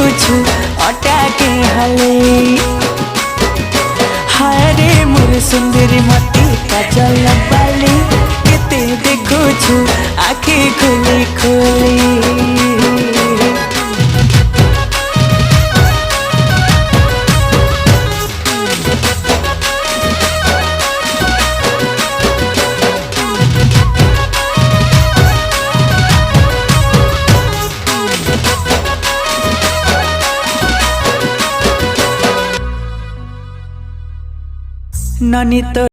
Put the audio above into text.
देखुछु अटा के हले हारे मोर सुंदरी मती काजल बाली केते देखुछु आखि खोली खोली। नानी तो